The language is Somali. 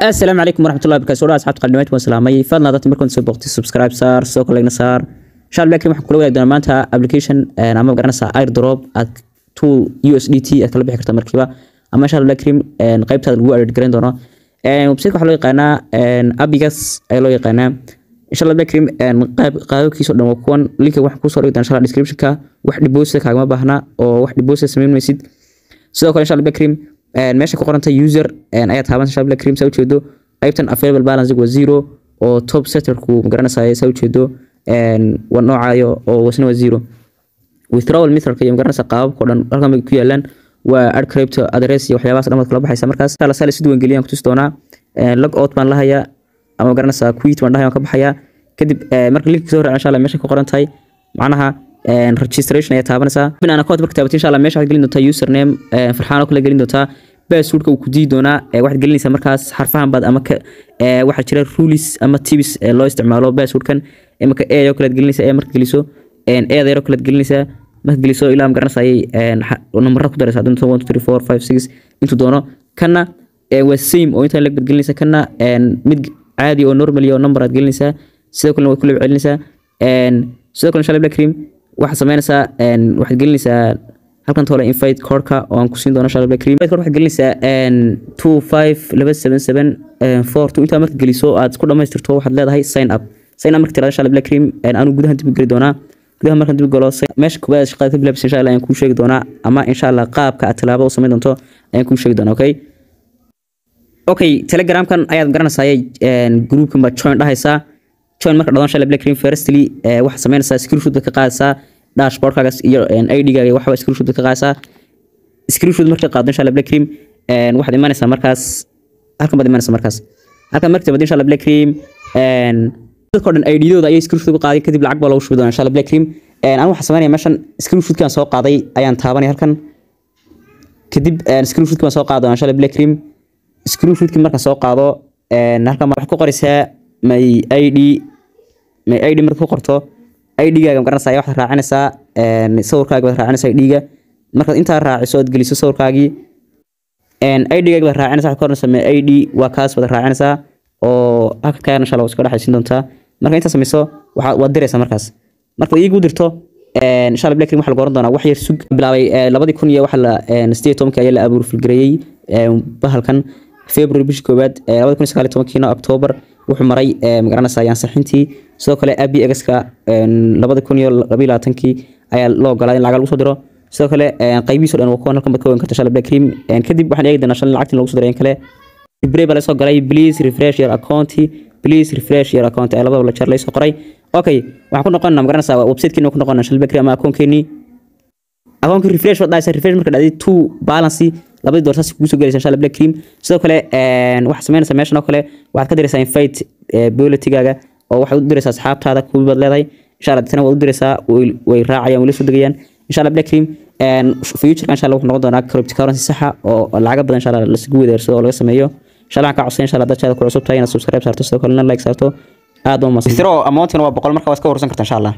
السلام عليكم ورحمة الله وبركاته. أصحاب قنوات وسلامي فضلا ضغط مركون سبوقتي سبسكرايب صار سوق لنا صار إن شاء الله لكن وحنا كل وقت مانتها أبلكيشن أنا ما بقرنا صار اير دروب ات 2 USDT أكل بيحكي كرت مركبة أما إن شاء الله لكن قيبتها الجوال الجرين دونا وبسيط حلو قناة أبيجاس أيلو قناة إن شاء الله لكن قايب كيسو دم وكون ليك واحد كوسر إن شاء الله ديسكريبشن كا واحد بوست كا ما بهنا أو واحد بوست سمين مسيد سوق إن شاء الله لكن ماشي كقرنت يوزر أيات هابن إن شاء الله لكن سوي شدو قيبتن available balance waa 0 oo top setter ku garanaysaa soo jeedo waa noocayo oo wasna 0 withdrawal method ka garanaysaa qaababka dhan halkan ku yaalan waa add crypto address iyo waxyaabahaas dhamad kala baxaysa markaas la sala sidoo geliyaan ku tustoona log out baan lahayaa ama garanaysaa quit baan dhahayaa ka baxaya kadib marka link soo raac insha Allah meesha ku qoran tahay macnaha registration ay taabanaysaa binaan account marka taabatin insha Allah meesha waxaad gelin doontaa username farxaan oo kala gelin doontaa passwordka uu ku dii doona waxaad gelinaysaa markaas xarfahan baad ama waxa jira rules ama tips loo isticmaalo passwordkan marka ee kala gelinaysaa ee marka geliso ee kala gelinaysaa marka geliso ilaa garanaysaa number ku daraysaa 1 2 3 4 5 6 inta doono kana waa same oo inta la gelinaysaa kana mid caadi oo normal iyo number aad gelinaysaa sidoo kale way kula celinaysaa sidoo kale insha Allah cream waxa sameynaysaa waxaad gelinaysaa halkan toole invite code-ka oo aan ku siin doono insha Allah cream code waxaad gelinaysaa 257742 inta marka geliso aad ku dhameystirto waxaad leedahay sign up marka tirada insha Allah cream aanu gudaha dib geli doona gudaha marka dib galo meesha kubaad shaqada ka bilaabay insha Allah aan ku sheegi doona ama insha Allah qaabka aad talaabo u sameyn doonto aan ku sheegi doona okay telegram kan ayaad garanaysaa groupkan ba join dhahaysaa join marka dhawaan insha Allah cream firstly waxa sameynaysaa screenshot ka qaadaysaa dashboard kaas iyo ID gaaga waxa screenshot ka qaasa screenshot marka qaado insha Allah Black Cream waxaad imanaysaa markaas halkan baad imanaysaa markaas halkan marka baad insha Allah Black Cream dadka dhan ID-dooda ayay screenshot ku qaaday kadib lacag baa lagu shubi doonaa insha Allah Black Cream aan waxa sameynaya meeshan screenshot kan soo qaaday ayaan taabanay halkan kadib screenshot kan soo qaado insha Allah Black Cream screenshot marka soo qaado halkan waxa ku qoraysaa my ID marka ku qorto ID gaaga garanaysaa waxa raacinaysaa sawirkaaga waxa raacinaysaa ID-ga marka inta raaciso aad geliso sawirkaagi ID gaaga waxa raacinaysaa waxa kornaysaa ID waa kaas wada raacinaysaa oo halka ka insha Allah iska dhaxaysin doontaa marka inta sameyso waxa diraysaa markaas marka iigu dirto insha Allah Black Cream waxa la qoran doonaa wax yar sug bilaabay 2000 iyo waxa la 18 ayaa la abuur filgareeyay bahalkan February bishii koobaad 2019 October wuxuu maray magaranaysaa ayaan saxintii sidoo kale ABX-ka 2022 ayaa loo galay in lacag lagu soo diro sidoo kale qaybihiisa dhan waa halkan ka weyn karta insha Allah Black Cream kadib waxaan eegi doonaa shan lacagta lagu soo diray kale Ibrahim la soo galay please refresh your account ay labada la jar la soo qoray okay waxaan ku noqonnaa magaranaysaa website-kiina ku noqonnaa insha Allah Black Cream ama account-keeni refresh marka dhacday to balance labada door saas ku soo galaysa insha Allah Black Cream sidoo kale waxa sameynaysaa meeshan oo kale waxaad ka diraysaa invite bulletigaaga oo waxaad u diraysaa asxaabtaada ku bad leedahay insha Allah tan waad u diraysaa way raacayaan wali soo dagayaan insha Allah Black Cream future insha Allah wuxuu noqon doonaa cryptocurrency sax oo lacag badan insha Allah la isku weedarsado oo laga sameeyo insha Allah ka codsan insha Allah dadka ku cusub tahay inaad subscribe saarto sidoo kale like saarto aad oo ma siro amount waa 100 marka waa iska warsan kartaa insha Allah